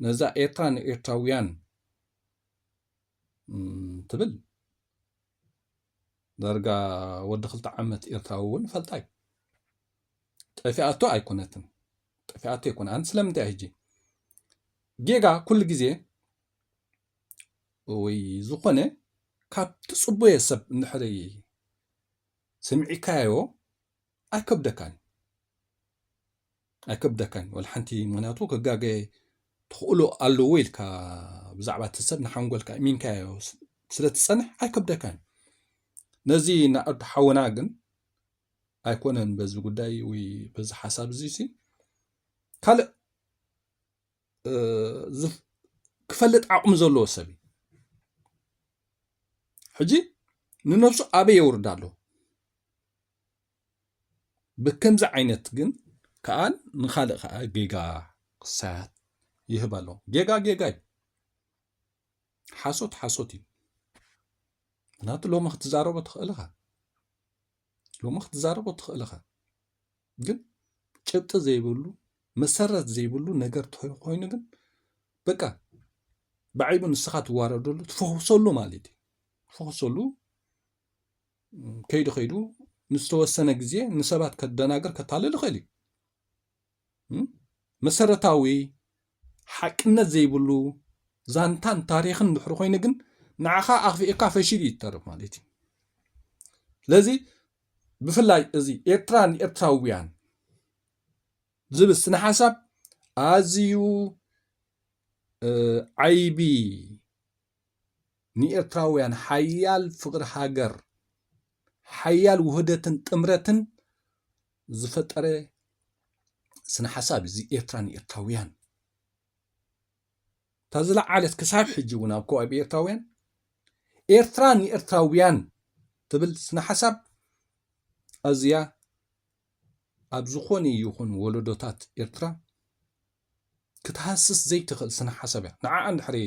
[SPEAKER 3] ነዛ ኤርትራ ንኤርትራውያን ትብል ዳርጋ ወዲ 2 ዓመት ኤርትራዊ እውን ፈልጣ እዩ ጠፊኣቶ ኣይኮነትን ጠፊኣቶ ይኮነ ኣንተ ስለምንታይ ሕጂ ጌጋ ኩሉ ግዜ ወይ ዝኾነ ካብቲ ፅቡየ ሰብ እንድሕሪ ሰሚዒካዮ ኣይከብደካን ወላ ሓንቲ ምክንያቱ ክጋገ ትኽእሎ ኣለዎ ኢልካ ብዛዕባ እቲ ሰብ ንሓንጎልካ እሚንካዮ ስለትፀንሕ ኣይከብደካን ነዚ ናእድ ሓውና ግን ኣይኮነን በዚ ጉዳይ ወይ በዚ ሓሳብ እዚ ካልእ ክፈልጥ ዓቕሚ ዘለዎ ሰብ ሕጂ ንነፍሱ ኣበይ የውርዳ ኣሎ ብከምዚ ዓይነት ግን ከዓን ንኻልእ ከዓ ጌጋ ክሳያት ይህብ ኣሎ ጌጋ እዩ ሓሶት እዩ ምክንያቱ ሎሚ ክትዛረቦ ትኽእልኻ ግን ጭብጢ ዘይብሉ መሰረት ዘይብሉ ነገር ኮይኑ ግን በቃ ባዒቡ ንስኻ ትዋረደሉ ትፈውሰሉ ማለት እዩ ትፈውሰሉ ከይዱ ንዝተወሰነ ግዜ ንሰባት ከደናገር ከታልል ይኽእል እዩ መሰረታዊ ሓቅነት ዘይብሉ ዛንታን ታሪክን ድሕሪ ኮይኑ ግን ንዓኻ ኣኽፊእካ ፈሺል ይተርፍ ማለት እዩ ስለዚ ብፍላይ እዚ ኤርትራ ንኤርትራውያን ዝብል ስነ ሓሳብ ኣዝዩ ዓይቢ ንኤርትራውያን ሓያል ፍቅሪ ሃገር ሓያል ውህደትን ጥምረትን ዝፈጠረ ስነ ሓሳብ እዚ ኤርትራ ንኤርትራውያን ተዝለዓለት ክሳብ ሕጂ እውን ኣብ ከባቢ ኤርትራውያን ኤርትራ ንኤርትራውያን ትብል ስነ ሓሳብ ኣዝያ ኣብ ዝኾነ ይኹን ወለዶታት ኤርትራ ክትሃስስ ዘይትኽእል ስነ ሓሳብ እያ ንዓኣ እንድሕሪ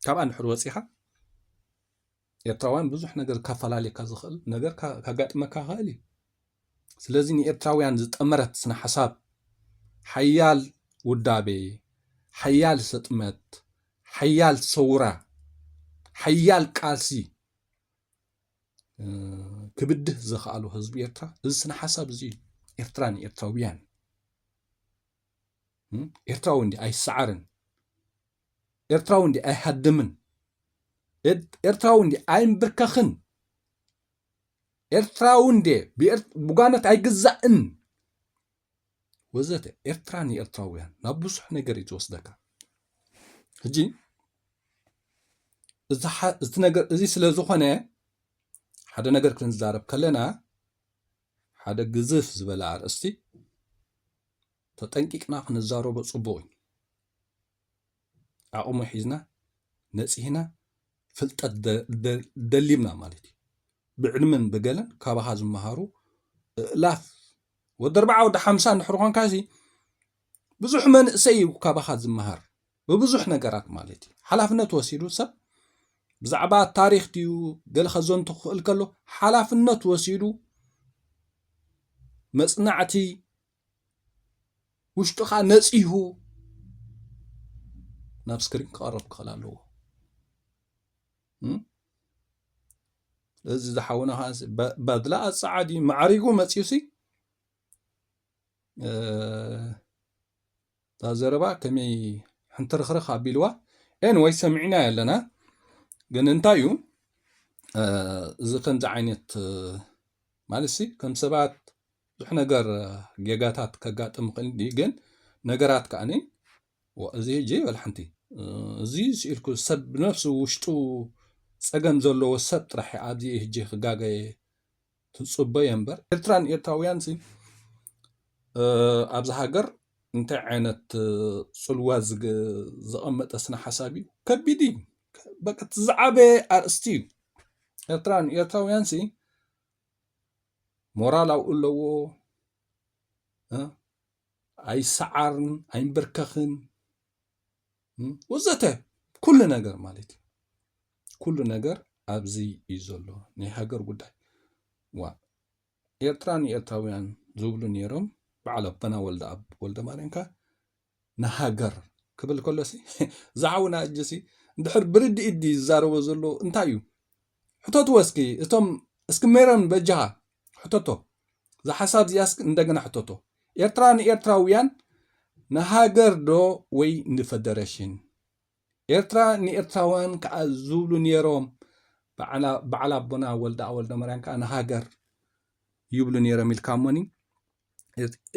[SPEAKER 3] ካብኣ እንድሕሪ ወፂኻ ኤርትራውያን ብዙሕ ነገር ካፈላለየካ ዝኽእል ነገር ካጋጥመካ ይኽእል እዩ ስለዚ ንኤርትራውያን ዝጠመረት ስነ ሓሳብ ሓያል ውዳቤ ሓያል ስጥመት ሓያል ሰውራ ሓያል ቃልሲ ክብድህ ዝኽኣሉ ህዝቢ ኤርትራ እዚ ስነ ሓሳብ እዚ ኤርትራን ኤርትራውያን ኤርትራዊ እንዲ ኣይሰዓርን ኤርትራዊ እንዲ ኣይሃድምን ኤርትራዊ እንዲ ኣይንብርከኽን ኤርትራዊ እንዲ ብጓነት ኣይግዛእን ወዘተ ኤርትራን ኤርትራውያን ናብ ብዙሕ ነገር እዩ ዝወስደካ ሕጂ እቲ ነገር እዚ ስለ ዝኾነ ሓደ ነገር ክንዛረብ ከለና ሓደ ግዝፍ ዝበለ ኣርእስቲ ተጠንቂቅና ክንዛረቦ ፅቡቅ እዩ ዓቕሙ ሒዝና ነፂህና ፍልጠት ደሊምና ማለት እዩ ብዕልምን ብገለን ካባኻ ዝመሃሩ እላፍ ወዲ 4 ወዲ 50 እንድሕር ኮንካ ብዙሕ መንእሰይ እዩ ካባኻ ዝመሃር ብብዙሕ ነገራት ማለት እዩ ሓላፍነት ወሲዱ ሰብ ብዛዕባ ታሪክ ድዩ ገለ ከዘንቱ ክኽእል ከሎ ሓላፍነት ወሲዱ መፅናዕቲ ውሽጡኻ ነፂሁ ናብ ስክሪን ክቐርብ ክኽእል ኣለዎ እዚ ዝሓውና ባድላ ኣፀዓዲ ማዕሪጉ መፂዩሲ ታዘረባ ከመይ ሕንትርኽርኽ ኣቢልዋ ኤንወይ ሰሚዕና ያለና ግን እንታይ እዩ እዚ ከምዚ ዓይነት ማለትሲ ከም ሰባት ብዙሕ ነገር ጌጋታት ከጋጥም ክእል ግን ነገራት ከዓኒ እዚ ሕጂ በልሓንቲ እዚ ስኢልኩ ሰብ ብነፍሱ ውሽጡ ፀገም ዘለዎ ሰብ ጥራሕ ኣብዚ ሕጂ ክጋገየ ትፅበየ እምበር ኤርትራን ኤርትራውያን ኣብዚ ሃገር እንታይ ዓይነት ፅልዋ ዝቐመጠ ስነ ሓሳብ እዩ ከቢድ እዩ በቃ ትዝዓበየ ኣርእስቲ እዩ ኤርትራን ኤርትራውያን ሞራል ኣብኡ ኣለዎ ኣይሰዓርን ኣይንብርከኽን ወዘተ ኩሉ ነገር ማለት እዩ ኩሉ ነገር ኣብዚ እዩ ዘሎ ናይ ሃገር ጉዳይ ኤርትራን ኤርትራውያን ዝብሉ ነይሮም በዓል ኣቦና ወልደ ማርያምካ ንሃገር ክብል ከሎሲ ዝዓውና እጅሲ እንድሕር ብርድኢት ዝዛረቦ ዘሎ እንታይ እዩ ሕቶት ወስኪ እቶም እስኪ ሜሮን በጃኻ ሕቶቶ ዝሓሳብ ዝያስክ እንደገና ሕቶቶ ኤርትራን ኤርትራውያን ንሃገር ዶ ወይ ንፌደሬሽን ኤርትራ ንኤርትራውያን ከዓ ዝብሉ ነይሮም በዓል ኣቦና ወልደ ማርያም ከዓ ንሃገር ይብሉ ነይሮም ኢልካ እሞኒ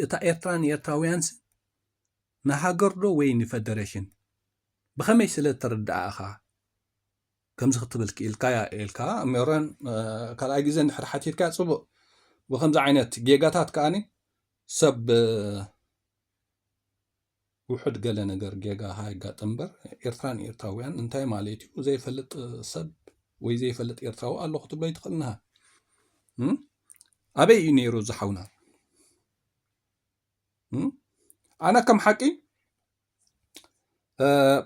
[SPEAKER 3] እታ ኤርትራን ኤርትራውያን ንሃገር ዶ ወይ ንፌደሬሽን ብኸመይ ስለ ተረዳእኻ ከምዚ ክትብል ክኢልካ ኢልካ ሜሮን ካልኣይ ግዜ እንድሕር ሓቲትካ ፅቡቅ ብከምዚ ዓይነት ጌጋታት ከዓኒ ሰብ ውሕድ ገለ ነገር ጌጋ ሃይጋጥም እምበር ኤርትራን ኤርትራውያን እንታይ ማለት እዩ ዘይፈልጥ ሰብ ወይ ዘይፈልጥ ኤርትራዊ ኣሎ ክትብሎ ይትኽእልና ኣበይ እዩ ነይሩ ዝሓውና ኣነ ከም ሓቂ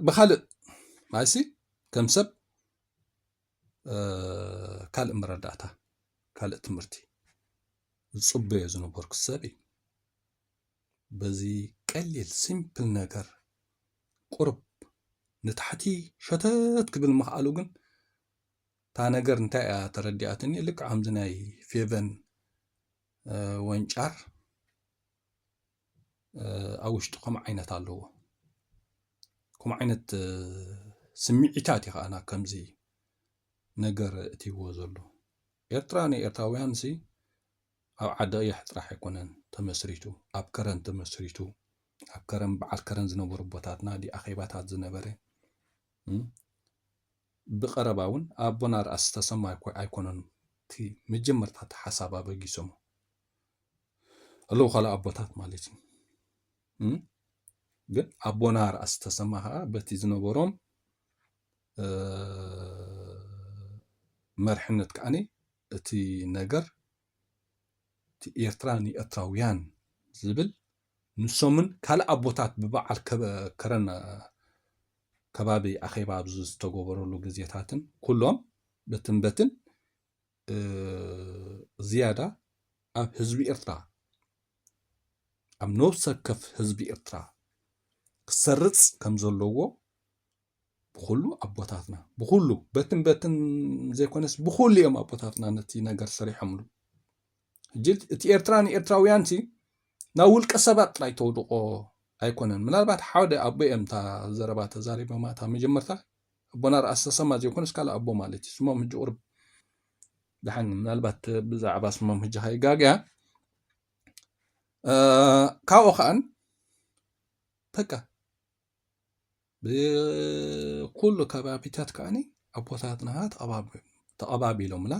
[SPEAKER 3] ብካልእ ማይሲ ከም ሰብ ካልእ መረዳእታ ካልእ ትምህርቲ ዝፅበዮ ዝነበርኩ ሰብ እዩ በዚ ቀሊል ሲምፕል ነገር ቁርብ ንታሕቲ ሸተት ክብል ምኽኣሉ ግን ታ ነገር እንታይ እያ ተረዲኣትኒ ልክ ከምዚ ናይ ፌቨን ወንጫር ኣብ ውሽጡ ከምኡ ዓይነት ኣለዎ ከምኡ ዓይነት ስምዒታት ይኸኣና ከምዚ ነገር እትይዎ ዘሎ ኤርትራ ንኤርትራውያን ኣብ ዓዲ ቀይሕ ጥራሕ ኣይኮነን ተመስሪቱ ኣብ ከረን ተመስሪቱ ኣብ ከረን በዓል ከረን ዝነበሩ ቦታትና ዲ ኣኼባታት ዝነበረ ብቀረባ እውን ኣቦና ራእሲ ተሰማ ኣይኮነን እቲ መጀመርታት ሓሳብ ኣበጊሶም ኣለዉ ካልእ ኣቦታት ማለት እዩ ግን ኣቦና ራእሲ ተሰማ ከዓ በቲ ዝነበሮም መርሕነት ከዓኒ እቲ ነገር እቲ ኤርትራ ንኤርትራውያን ዝብል ንሶምን ካልእ ኣቦታት ብበዓል ከረን ከባቢ ኣኼባ ኣብዚ ዝተገበረሉ ግዜታትን ኩሎም በትን ዝያዳ ኣብ ህዝቢ ኤርትራ ኣብ ነብሰ ወከፍ ህዝቢ ኤርትራ ክሰርጽ ከም ዘለዎ ብኩሉ ኣቦታትና ብኩሉ በትን ዘይኮነስ ብኩሉ እዮም ኣቦታትና ነቲ ነገር ሰሪሖምሉ ሕጂ እቲ ኤርትራን ኤርትራውያን ናብ ውልቀ ሰባት ጥራይ ተውድቆ ኣይኮነን ምናልባት ሓደ ኣቦ እዮም እታ ዘረባ ተዛሪቦማ እታ መጀመርታ ኣቦና ራእሲ ተሰማ ዘይኮነስ ካልእ ኣቦ ማለት እዩ ስሞም ሕጂ ቁርብ ድሓን ምናልባት ብዛዕባ ስሞም ሕጂ ከይጋግያ ካብኡ ከዓን በቃ ብኩሉ ከባቢታት ከዓኒ ኣቦታትና ተቐባቢሎምላ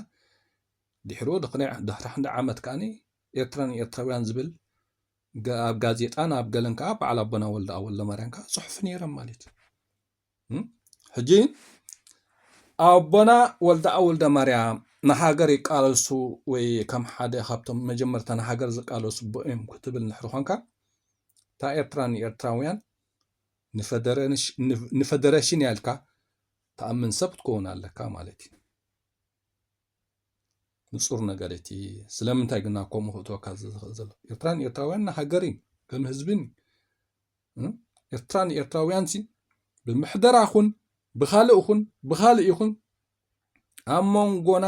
[SPEAKER 3] ድሕሪ ክንዲ ዓመት ከዓኒ ኤርትራን ኤርትራውያን ዝብል ኣብ ጋዜጣን ኣብ ገለን ከዓ በዓል ኣቦና ወልደማርያም ከዓ ፅሑፍ ነይሮም ማለት እዩ ሕጂ ኣቦና ወልደማርያም ንሃገር ይቃለሱ ወይ ከም ሓደ ካብቶም መጀመርታ ንሃገር ዝቃለሱ ቦኦም ክትብል ንሕሪ ኮንካ እታ ኤርትራን ኤርትራውያን ንፌደሬሽን ያልካ ተኣምን ሰብ ክትከውን ኣለካ ማለት እዩ ንጹር ነገር እቲ ስለምንታይ ግና ከምኡ ክትወካ ዝኽእል ዘሎ ኤርትራን ኤርትራውያን ንሃገር ከም ህዝብን ኤርትራን ኤርትራውያን ብምሕደራ ይኹን ብኻልእ ይኹን ኣብ መንጎና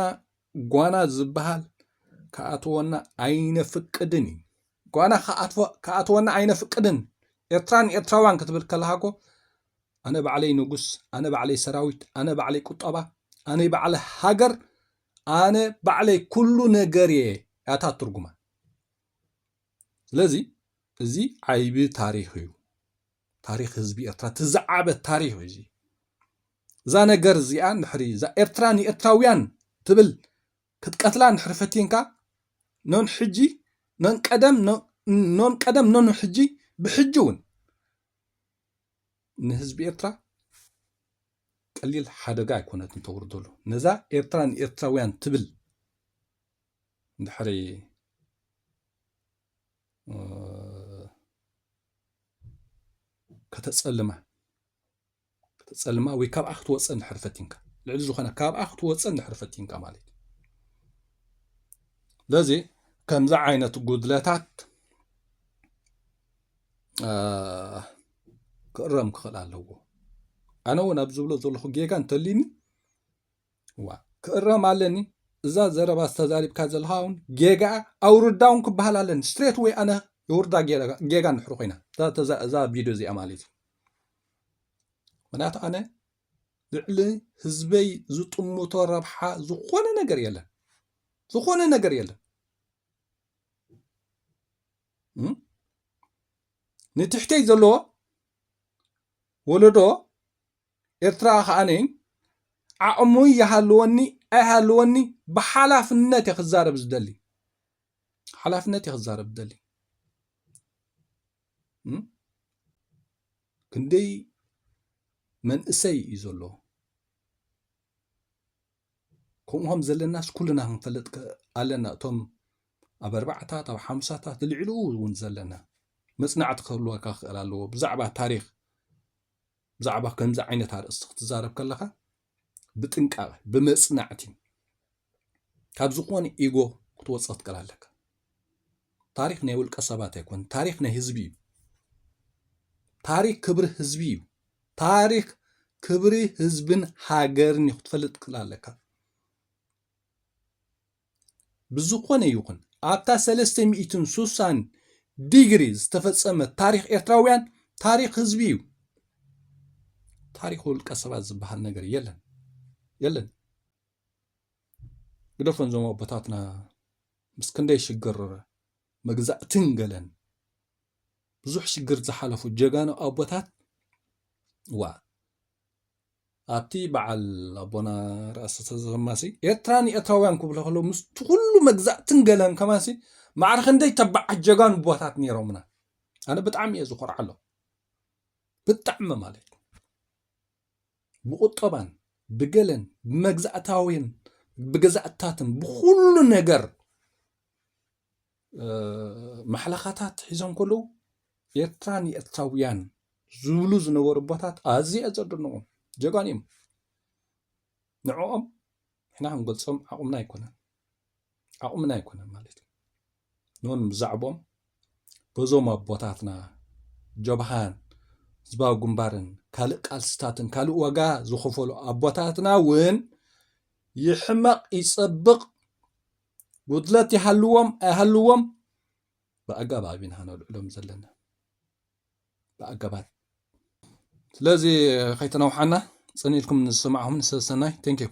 [SPEAKER 3] ጓና ዝበሃል ከኣትወና ኣይነፍቅድን እዩ ጓና ከኣትወና ኣይነፍቅድን ኤርትራን ኤርትራውያን ክትብል ከለሃኮ ኣነ ባዕለይ ንጉስ ኣነ ባዕለይ ሰራዊት ኣነ ባዕለይ ቁጠባ ኣነ ባዕለይ ሃገር ኣነ ባዕለይ ኩሉ ነገር እየ ያታ ትርጉማ ስለዚ እዚ ዓይቢ ታሪክ እዩ ታሪክ ህዝቢ ኤርትራ ትዛዓበ ታሪክ እዩ እዛ ነገር እዚኣ ንሕሪ እዛ ኤርትራን ኤርትራውያን ትብል ክትቀትላ ንሕሪ ፈቲንካ ኖን ሕጂ ኖን ቀደም ኖን ሕጂ ብሕጂ እውን ንህዝቢ ኤርትራ ቀሊል ሓደጋ ኣይኮነት እንተውርደሉ ነዛ ኤርትራን ኤርትራውያን ትብል ድሕሪ ከተጸልማ ወይ ካብኣ ክትወፅእ ንድሕሪ ፈቲንካ ልዕሊ ዝኾነ ካብኣ ክትወፅእ እንድሕሪ ፈቲንካ ማለት እዩ ለዚ ከምዛ ዓይነት ጉድለታት ክእረም ክኽእል ኣለዎ ኣነ እውን ኣብ ዝብሎ ዘለኹ ጌጋ እንተልዩኒ ክእረም ኣለኒ እዛ ዘረባ ዝተዛሪብካ ዘለካ እውን ጌጋ ኣውርዳ እውን ክበሃል ኣለኒ ስትሬት ወይ ኣነ የውርዳ ጌጋ ንድሕሪ ኮይና እዛ ቪድዮ እዚኣ ማለት እዩ ምክንያቱ ኣነ ልዕሊ ህዝበይ ዝጥምቶ ረብሓ ዝኾነ ነገር የለን ንትሕተይ ዘለዎ ወለዶ ኤርትራ ከዓነ ዓቕሙ ይሃልወኒ ኣይሃልወኒ ብሓላፍነት ክዛረብ ዝደሊ ክንደይ መንእሰይ እዩ ዘሎ ከምኡም ዘለናስ ኩልና ክንፈልጥ ኣለና እቶም ኣብ 4ታት ኣብ 5ታት ልዕሉ እውን ዘለና መጽናዕቲ ክህልወካ ክኽእል ኣለዎ ብዛዕባ ታሪክ ብዛዕባ ከምዚ ዓይነት ኣርእስቲ ክትዛረብ ከለካ ብጥንቃቐ ብመጽናዕቲ ካብ ዝኾነ ኢጎ ክትወፅእ ትክእል ኣለካ ታሪክ ናይ ውልቀ ሰባት ኣይኮን ታሪክ ናይ ህዝቢ እዩ ታሪክ ክብሪ ህዝቢ እዩ ታሪክ ክብሪ ህዝብን ሃገርን ክትፈልጥ ትክእል ኣለካ ብዝኾነ ይኹን ኣብታ 360 ዲግሪ ዝተፈጸመ ታሪክ ኤርትራውያን ታሪክ ህዝቢ እዩ ታሪክ ውልቀ ሰባት ዝበሃል ነገር የለን ግደፎን ዞም ኣቦታትና ምስ ክንደይ ሽግር መግዛእትን ገለን ብዙሕ ሽግር ዝሓለፉ ጀጋኑ ኣቦታት ኣብቲ በዓል ኣቦና ራእሲ ተሰማሲ ኤርትራን ኤርትራውያን ክብሉ ከለዉ ምስ ኩሉ መግዛእትን ገለን ከማሲ ማዕረ ክንደይ ተባዓት ጀጋኑ ቦታት ነይሮምና ኣነ ብጣዕሚ እየ ዝኮርዓሎ ብጣዕሚ ማለት ብቁጠባን ብገለን ብመግዛእታውን ብገዛእታትን ብኩሉ ነገር ማሕለኻታት ሒዞም ከለዉ ኤርትራን ኤርትራውያን ዝብሉ ዝነበሩ ቦታት ኣዝየ ዘድንቆም ጀጋን እዮም ንዕኦም ሕና ክንገልፆም ዓቕምና ኣይኮነን ማለት እዩ ኖን ብዛዕቦም በዞም ኣቦታትና ጀብሃን ህዝባዊ ግንባርን ካልእ ቃልስታትን ካልእ ዋጋ ዝኸፈሉ ኣቦታትና እውን ይሕመቕ ይጸብቕ ጉድለት ይሃልዎም ኣይሃልዎም ብኣገባብ ኢና ነልዕሎም ዘለና ብኣገባብ ስለዚ ከይተነውሓና ጽኒኢልኩም ንስማዕኹም ንሰሰናይ ቴንክ ዩ